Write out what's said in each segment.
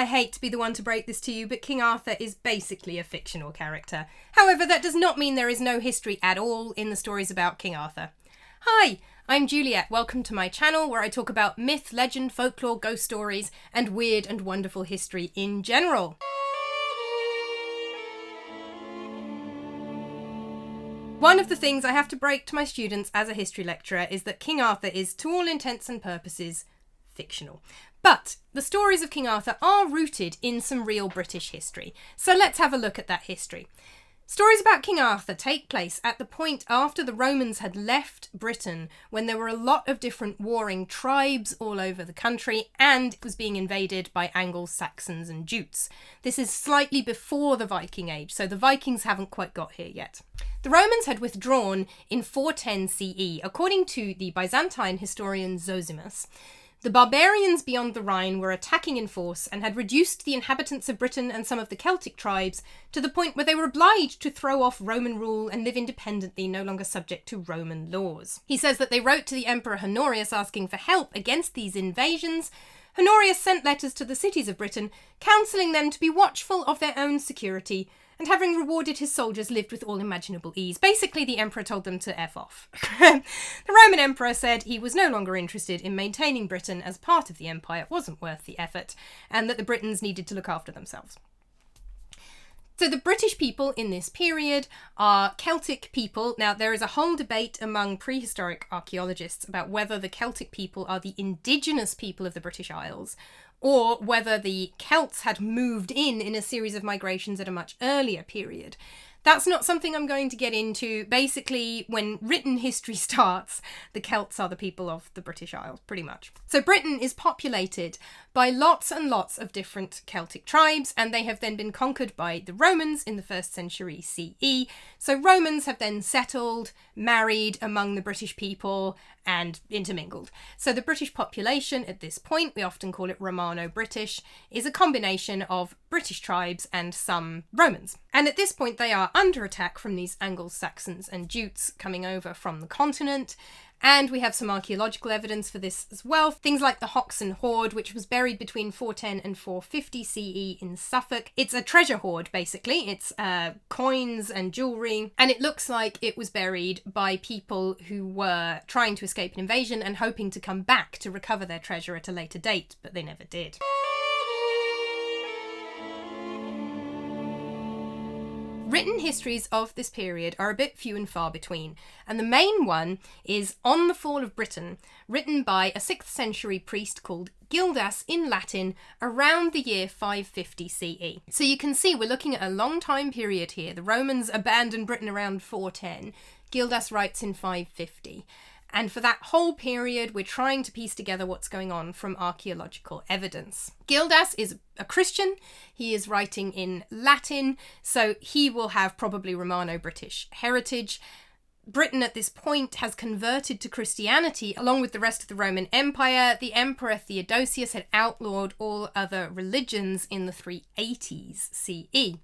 I hate to be the one to break this to you, but King Arthur is basically a fictional character. However, that does not mean there is no history at all in the stories about King Arthur. Hi, I'm Juliet. Welcome to my channel where I talk about myth, legend, folklore, ghost stories, and weird and wonderful history in general. One of the things I have to break to my students as a history lecturer is that King Arthur is, to all intents and purposes, fictional. But the stories of King Arthur are rooted in some real British history, so let's have a look at that history. Stories about King Arthur take place at the point after the Romans had left Britain, when there were a lot of different warring tribes all over the country, and it was being invaded by Angles, Saxons and Jutes. This is slightly before the Viking Age, so the Vikings haven't quite got here yet. The Romans had withdrawn in 410 CE, according to the Byzantine historian Zosimus. The barbarians beyond the Rhine were attacking in force and had reduced the inhabitants of Britain and some of the Celtic tribes to the point where they were obliged to throw off Roman rule and live independently, no longer subject to Roman laws. He says that they wrote to the Emperor Honorius asking for help against these invasions. Honorius sent letters to the cities of Britain, counselling them to be watchful of their own security, and having rewarded his soldiers lived with all imaginable ease. Basically, the emperor told them to F off. The Roman emperor said he was no longer interested in maintaining Britain as part of the empire, it wasn't worth the effort, and that the Britons needed to look after themselves. So the British people in this period are Celtic people. Now, there is a whole debate among prehistoric archaeologists about whether the Celtic people are the indigenous people of the British Isles, or whether the Celts had moved in a series of migrations at a much earlier period. That's not something I'm going to get into. Basically, when written history starts, the Celts are the people of the British Isles, pretty much. So Britain is populated by lots and lots of different Celtic tribes, and they have then been conquered by the Romans in the 1st century CE. So Romans have then settled, married among the British people, and intermingled. So the British population at this point, we often call it Romano-British, is a combination of British tribes and some Romans. And at this point they are under attack from these Angles, Saxons and Jutes coming over from the continent. And we have some archaeological evidence for this as well. Things like the Hoxton Hoard, which was buried between 410 and 450 CE in Suffolk. It's a treasure hoard, basically. It's coins and jewellery. And it looks like it was buried by people who were trying to escape an invasion and hoping to come back to recover their treasure at a later date, but they never did. Written histories of this period are a bit few and far between, and the main one is On the Fall of Britain, written by a 6th century priest called Gildas in Latin around the year 550 CE. So you can see we're looking at a long time period here. The Romans abandoned Britain around 410. Gildas writes in 550. And for that whole period, we're trying to piece together what's going on from archaeological evidence. Gildas is a Christian. He is writing in Latin, so he will have probably Romano-British heritage. Britain at this point has converted to Christianity along with the rest of the Roman Empire. The Emperor Theodosius had outlawed all other religions in the 380s CE.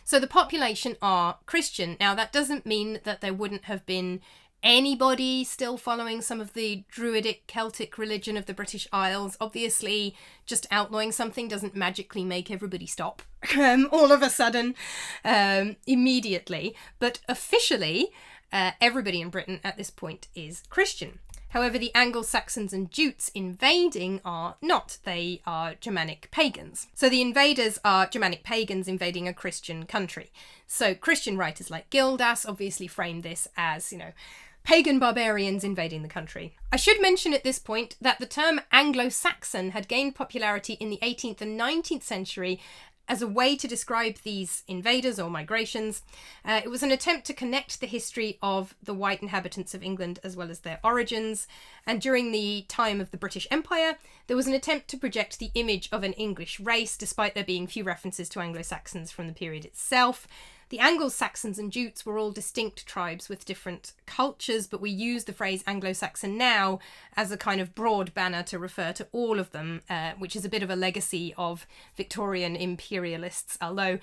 So the population are Christian. Now, that doesn't mean that there wouldn't have been anybody still following some of the Druidic Celtic religion of the British Isles. Obviously, just outlawing something doesn't magically make everybody stop all of a sudden, immediately. But officially, everybody in Britain at this point is Christian. However, the Angles, Saxons and Jutes invading are not. They are Germanic pagans. So the invaders are Germanic pagans invading a Christian country. So Christian writers like Gildas obviously frame this as, pagan barbarians invading the country. I should mention at this point that the term Anglo-Saxon had gained popularity in the 18th and 19th century as a way to describe these invaders or migrations. It was an attempt to connect the history of the white inhabitants of England as well as their origins. And during the time of the British Empire, there was an attempt to project the image of an English race, despite there being few references to Anglo-Saxons from the period itself. The Angles, Saxons and Jutes were all distinct tribes with different cultures, but we use the phrase Anglo-Saxon now as a kind of broad banner to refer to all of them, which is a bit of a legacy of Victorian imperialists, although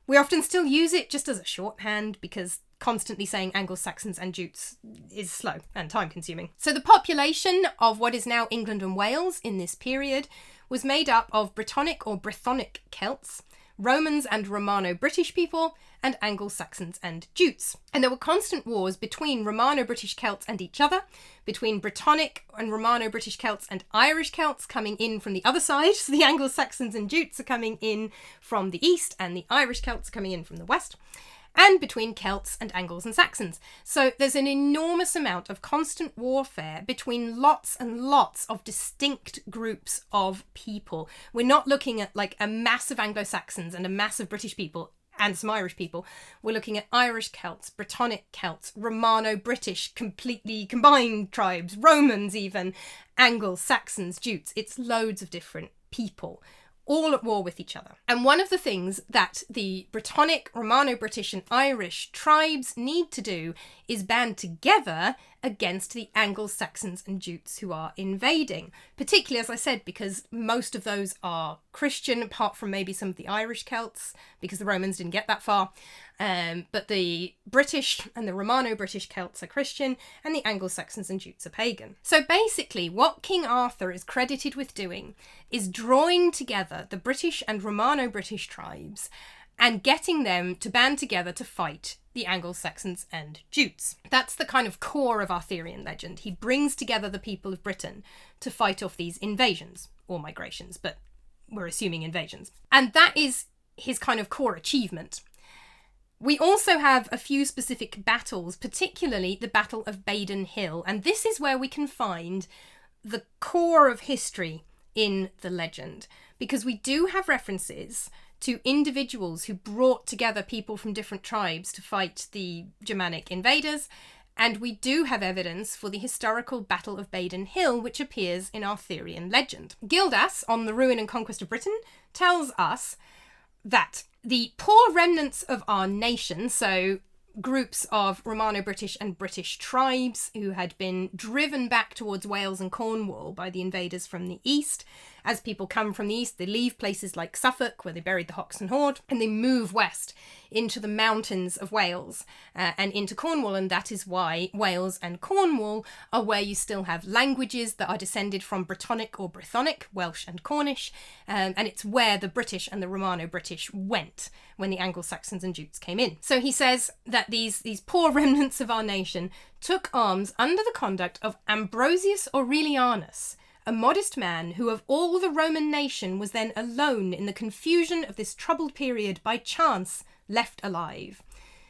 we often still use it just as a shorthand because constantly saying Anglo-Saxons and Jutes is slow and time-consuming. So the population of what is now England and Wales in this period was made up of Brittonic or Brythonic Celts, Romans and Romano-British people, and Anglo-Saxons and Jutes. And there were constant wars between Romano-British Celts and each other, between Brittonic and Romano-British Celts and Irish Celts coming in from the other side. So the Anglo-Saxons and Jutes are coming in from the east, and the Irish Celts are coming in from the west, and between Celts and Angles and Saxons. So there's an enormous amount of constant warfare between lots and lots of distinct groups of people. We're not looking at like a mass of Anglo-Saxons and a mass of British people and some Irish people. We're looking at Irish Celts, Brittonic Celts, Romano-British, completely combined tribes, Romans even, Angles, Saxons, Jutes. It's loads of different people, all at war with each other. And one of the things that the Brittonic, Romano-British and Irish tribes need to do is band together against the Anglo-Saxons and Jutes who are invading. Particularly, as I said, because most of those are Christian, apart from maybe some of the Irish Celts, because the Romans didn't get that far. But the British and the Romano-British Celts are Christian, and the Anglo-Saxons and Jutes are pagan. So basically, what King Arthur is credited with doing is drawing together the British and Romano-British tribes and getting them to band together to fight the Anglo-Saxons and Jutes. That's the kind of core of Arthurian legend. He brings together the people of Britain to fight off these invasions, or migrations, but we're assuming invasions. And that is his kind of core achievement. We also have a few specific battles, particularly the Battle of Badon Hill, and this is where we can find the core of history in the legend, because we do have references to individuals who brought together people from different tribes to fight the Germanic invaders, and we do have evidence for the historical Battle of Badon Hill, which appears in Arthurian legend. Gildas, on the Ruin and Conquest of Britain, tells us that the poor remnants of our nation, so groups of Romano-British and British tribes who had been driven back towards Wales and Cornwall by the invaders from the east. As people come from the east, they leave places like Suffolk, where they buried the Hoxton Horde, and they move west into the mountains of Wales and into Cornwall, and that is why Wales and Cornwall are where you still have languages that are descended from Brittonic or Brythonic, Welsh and Cornish, and it's where the British and the Romano-British went when the Anglo-Saxons and Jutes came in. So he says that these poor remnants of our nation took arms under the conduct of Ambrosius Aurelianus, a modest man who of all the Roman nation was then alone in the confusion of this troubled period by chance left alive.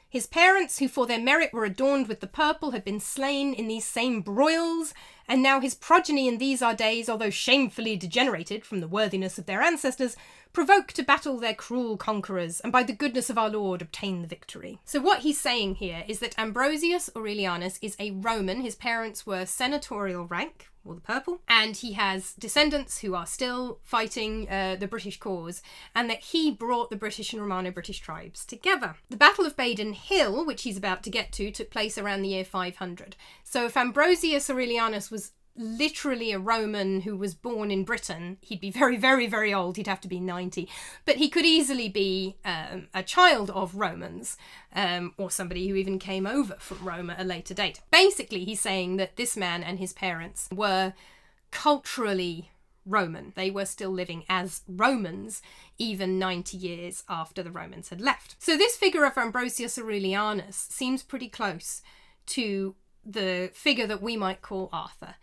His parents, who for their merit were adorned with the purple, had been slain in these same broils, and now his progeny in these our days, although shamefully degenerated from the worthiness of their ancestors, provoke to battle their cruel conquerors, and by the goodness of our Lord obtain the victory. So what he's saying here is that Ambrosius Aurelianus is a Roman. His parents were senatorial rank, or the purple, and he has descendants who are still fighting the British cause, and that he brought the British and Romano-British tribes together. The Battle of Badon Hill, which he's about to get to, took place around the year 500. So if Ambrosius Aurelianus was literally a Roman who was born in Britain, he'd be very, very, very old. He'd have to be 90. But he could easily be a child of Romans, or somebody who even came over from Rome at a later date. Basically, he's saying that this man and his parents were culturally Roman. They were still living as Romans, even 90 years after the Romans had left. So this figure of Ambrosius Aurelianus seems pretty close to the figure that we might call Arthur.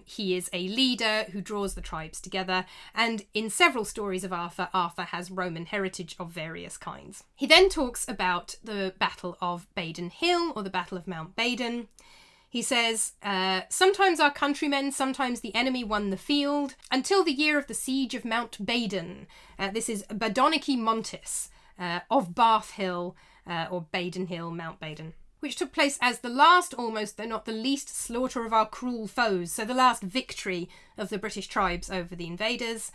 He is a leader who draws the tribes together, and in several stories of Arthur, Arthur has Roman heritage of various kinds. He then talks about the Battle of Badon Hill, or the Battle of Mount Badon. He says, sometimes our countrymen, sometimes the enemy won the field, until the year of the siege of Mount Badon. This is Badonici Montis, of Bath Hill, or Badon Hill, Mount Badon, which took place as the last, almost though not the least, slaughter of our cruel foes, so the last victory of the British tribes over the invaders,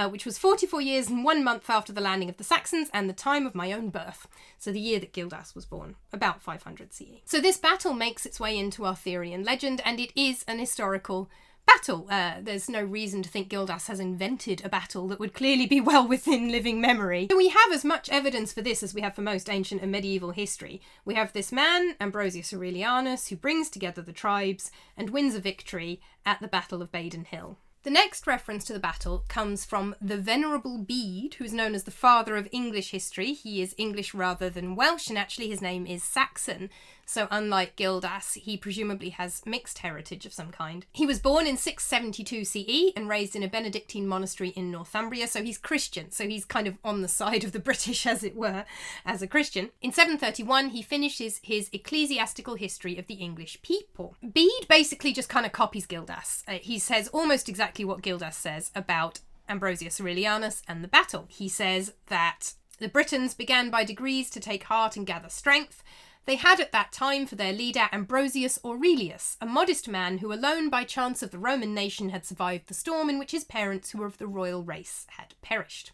which was 44 years and 1 month after the landing of the Saxons and the time of my own birth, so the year that Gildas was born, about 500 CE. So this battle makes its way into Arthurian legend, and it is an historical battle. There's no reason to think Gildas has invented a battle that would clearly be well within living memory. So we have as much evidence for this as we have for most ancient and medieval history. We have this man, Ambrosius Aurelianus, who brings together the tribes and wins a victory at the Battle of Badon Hill. The next reference to the battle comes from the Venerable Bede, who is known as the father of English history. He is English rather than Welsh, and actually his name is Saxon. So unlike Gildas, he presumably has mixed heritage of some kind. He was born in 672 CE and raised in a Benedictine monastery in Northumbria, so he's Christian. So he's kind of on the side of the British, as it were, as a Christian. In 731, he finishes his ecclesiastical history of the English people. Bede basically just kind of copies Gildas. He says almost exactly what Gildas says about Ambrosius Aurelianus and the battle. He says that the Britons began by degrees to take heart and gather strength. They had at that time for their leader Ambrosius Aurelius, a modest man who alone by chance of the Roman nation had survived the storm in which his parents, who were of the royal race, had perished.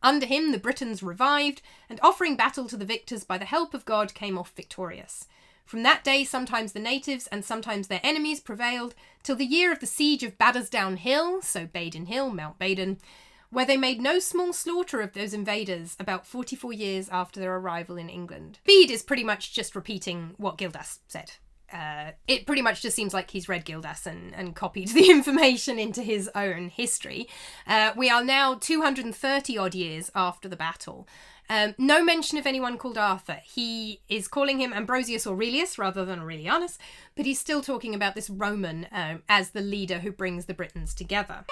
Under him the Britons revived, and offering battle to the victors by the help of God came off victorious. From that day sometimes the natives and sometimes their enemies prevailed, till the year of the siege of Badon Hill, so Badon Hill, Mount Baddon, where they made no small slaughter of those invaders about 44 years after their arrival in England. Bede is pretty much just repeating what Gildas said. It pretty much just seems like he's read Gildas and copied the information into his own history. We are now 230 odd years after the battle. No mention of anyone called Arthur. He is calling him Ambrosius Aurelius rather than Aurelianus, but he's still talking about this Roman as the leader who brings the Britons together.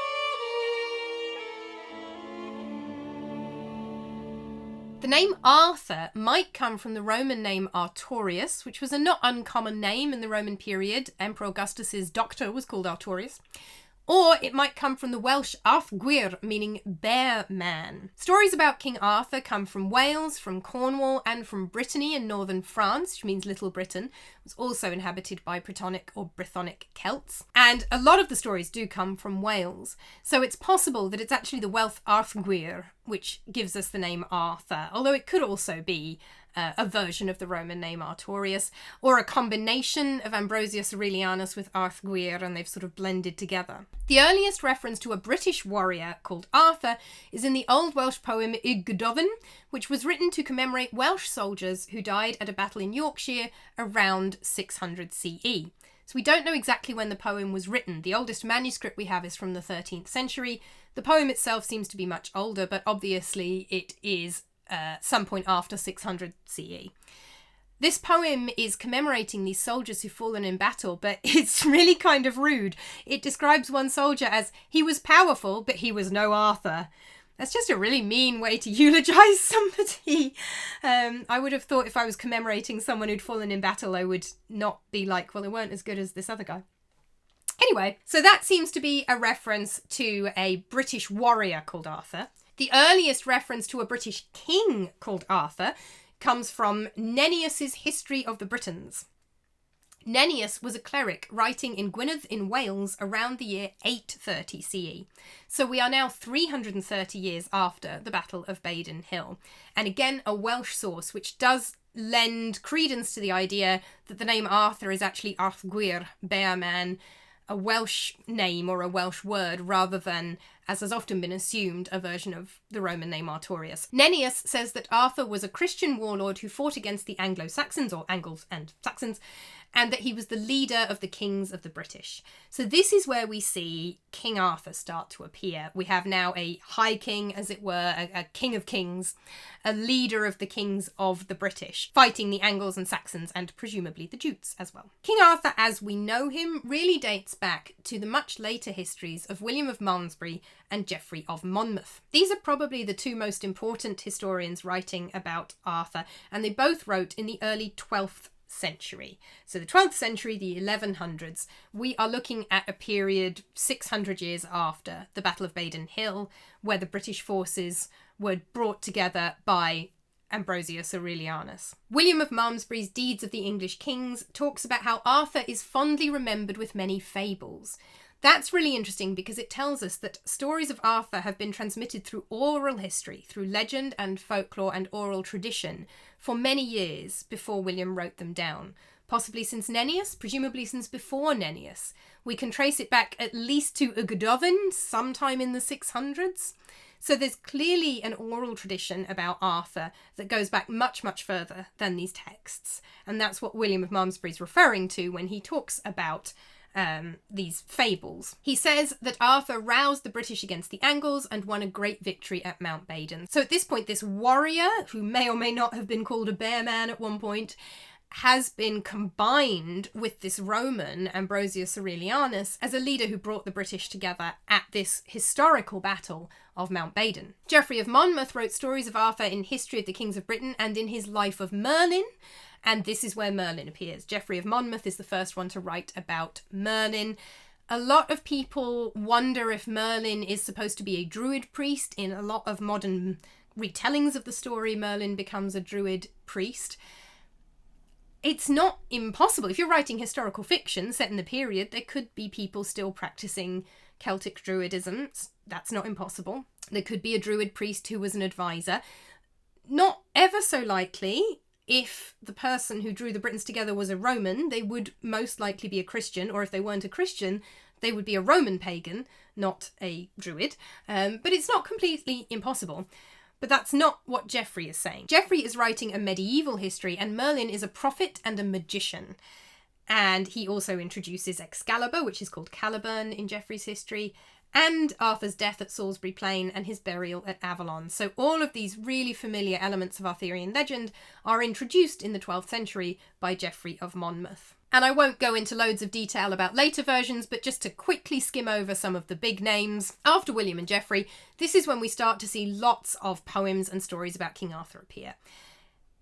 The name Arthur might come from the Roman name Artorius, which was a not uncommon name in the Roman period. Emperor Augustus's doctor was called Artorius. Or it might come from the Welsh Arthgwyr, meaning bear man. Stories about King Arthur come from Wales, from Cornwall, and from Brittany in northern France, which means Little Britain. It was also inhabited by Brittonic or Brythonic Celts. And a lot of the stories do come from Wales. So it's possible that it's actually the Welsh Arthgwyr, which gives us the name Arthur, although it could also be a version of the Roman name Artorius, or a combination of Ambrosius Aurelianus with Arthgwyr, and they've sort of blended together. The earliest reference to a British warrior called Arthur is in the Old Welsh poem Y Gododdin, which was written to commemorate Welsh soldiers who died at a battle in Yorkshire around 600 CE. So we don't know exactly when the poem was written. The oldest manuscript we have is from the 13th century. The poem itself seems to be much older, but obviously it is some point after 600 CE. This poem is commemorating these soldiers who've fallen in battle, but it's really kind of rude. It describes one soldier as, he was powerful, but he was no Arthur. That's just a really mean way to eulogise somebody. I would have thought if I was commemorating someone who'd fallen in battle, I would not be like, well, they weren't as good as this other guy. Anyway, so that seems to be a reference to a British warrior called Arthur. The earliest reference to a British king called Arthur comes from Nennius's History of the Britons. Nennius was a cleric writing in Gwynedd in Wales around the year 830 CE. So we are now 330 years after the Battle of Badon Hill. And again, a Welsh source, which does lend credence to the idea that the name Arthur is actually Arthgwyr, bear man, a Welsh name or a Welsh word rather than, as has often been assumed, a version of the Roman name Artorius. Nennius says that Arthur was a Christian warlord who fought against the Anglo-Saxons, or Angles and Saxons, and that he was the leader of the kings of the British. So this is where we see King Arthur start to appear. We have now a high king, as it were, a king of kings, a leader of the kings of the British, fighting the Angles and Saxons and presumably the Jutes as well. King Arthur, as we know him, really dates back to the much later histories of William of Malmesbury and Geoffrey of Monmouth. These are probably the two most important historians writing about Arthur, and they both wrote in the early 12th century. So the 12th century, the 1100s, we are looking at a period 600 years after the Battle of Badon Hill, where the British forces were brought together by Ambrosius Aurelianus. William of Malmesbury's Deeds of the English Kings talks about how Arthur is fondly remembered with many fables. That's really interesting because it tells us that stories of Arthur have been transmitted through oral history, through legend and folklore and oral tradition for many years before William wrote them down. Possibly since Nennius, presumably since before Nennius. We can trace it back at least to Y Gododdin, sometime in the 600s. So there's clearly an oral tradition about Arthur that goes back much, much further than these texts. And that's what William of Malmesbury is referring to when he talks about these fables. He says that Arthur roused the British against the Angles and won a great victory at Mount Badon. So at this point, this warrior, who may or may not have been called a bear man at one point, has been combined with this Roman, Ambrosius Aurelianus, as a leader who brought the British together at this historical battle of Mount Badon. Geoffrey of Monmouth wrote stories of Arthur in History of the Kings of Britain and in his Life of Merlin, and this is where Merlin appears. Geoffrey of Monmouth is the first one to write about Merlin. A lot of people wonder if Merlin is supposed to be a druid priest. In a lot of modern retellings of the story, Merlin becomes a druid priest. It's not impossible. If you're writing historical fiction set in the period, there could be people still practicing Celtic druidism. That's not impossible. There could be a druid priest who was an advisor. Not ever so likely, if the person who drew the Britons together was a Roman, they would most likely be a Christian, or if they weren't a Christian, they would be a Roman pagan, not a druid. But it's not completely impossible. But that's not what Geoffrey is saying. Geoffrey is writing a medieval history, and Merlin is a prophet and a magician. And he also introduces Excalibur, which is called Caliburn in Geoffrey's history, and Arthur's death at Salisbury Plain and his burial at Avalon. So all of these really familiar elements of Arthurian legend are introduced in the 12th century by Geoffrey of Monmouth. And I won't go into loads of detail about later versions, but just to quickly skim over some of the big names. After William and Geoffrey, this is when we start to see lots of poems and stories about King Arthur appear.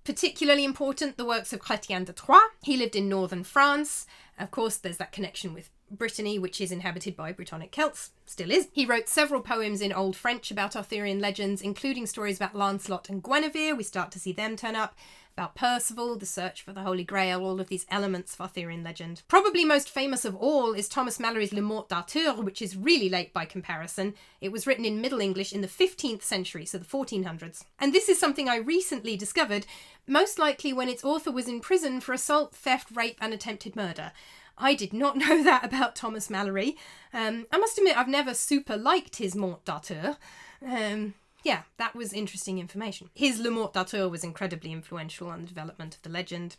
Particularly important, the works of Chrétien de Troyes. He lived in northern France. Of course, there's that connection with Brittany, which is inhabited by Brittonic Celts, still is. He wrote several poems in Old French about Arthurian legends, including stories about Lancelot and Guinevere. We start to see them turn up. About Percival, the search for the Holy Grail, all of these elements of Arthurian legend. Probably most famous of all is Thomas Malory's Le Morte d'Arthur, which is really late by comparison. It was written in Middle English in the 15th century, so the 1400s. And this is something I recently discovered, most likely when its author was in prison for assault, theft, rape, and attempted murder. I did not know that about Thomas Malory. I must admit I've never super liked his Morte d'Arthur. Yeah, that was interesting information. His Le Morte d'Arthur was incredibly influential on the development of the legend.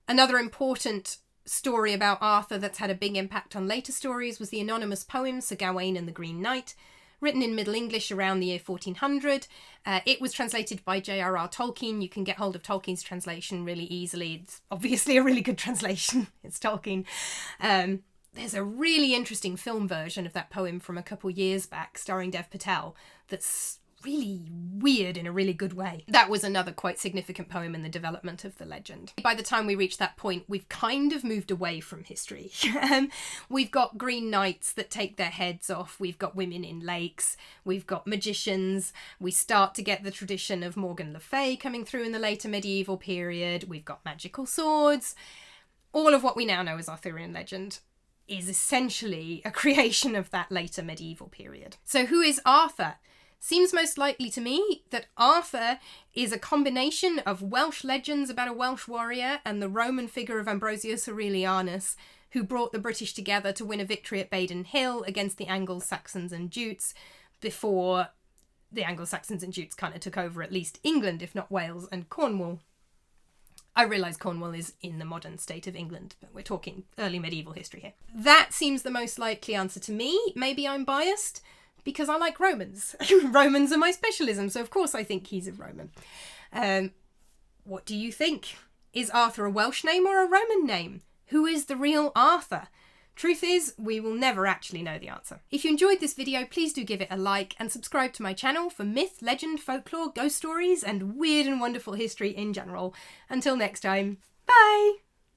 Another important story about Arthur that's had a big impact on later stories was the anonymous poem Sir Gawain and the Green Knight, written in Middle English around the year 1400. It was translated by J.R.R. Tolkien. You can get hold of Tolkien's translation really easily. It's obviously a really good translation. It's Tolkien. There's a really interesting film version of that poem from a couple years back, starring Dev Patel, that's really weird in a really good way. That was another quite significant poem in the development of the legend. By the time we reach that point, we've kind of moved away from history. We've got green knights that take their heads off, we've got women in lakes, we've got magicians, we start to get the tradition of Morgan Le Fay coming through in the later medieval period, we've got magical swords. All of what we now know as Arthurian legend is essentially a creation of that later medieval period. So who is Arthur? Seems most likely to me that Arthur is a combination of Welsh legends about a Welsh warrior and the Roman figure of Ambrosius Aurelianus, who brought the British together to win a victory at Badon Hill against the Anglo-Saxons and Jutes before the Anglo-Saxons and Jutes kind of took over at least England, if not Wales and Cornwall. I realise Cornwall is in the modern state of England, but we're talking early medieval history here. That seems the most likely answer to me. Maybe I'm biased, because I like Romans. Romans are my specialism, so of course I think he's a Roman. What do you think? Is Arthur a Welsh name or a Roman name? Who is the real Arthur? Truth is, we will never actually know the answer. If you enjoyed this video, please do give it a like and subscribe to my channel for myth, legend, folklore, ghost stories, and weird and wonderful history in general. Until next time, bye!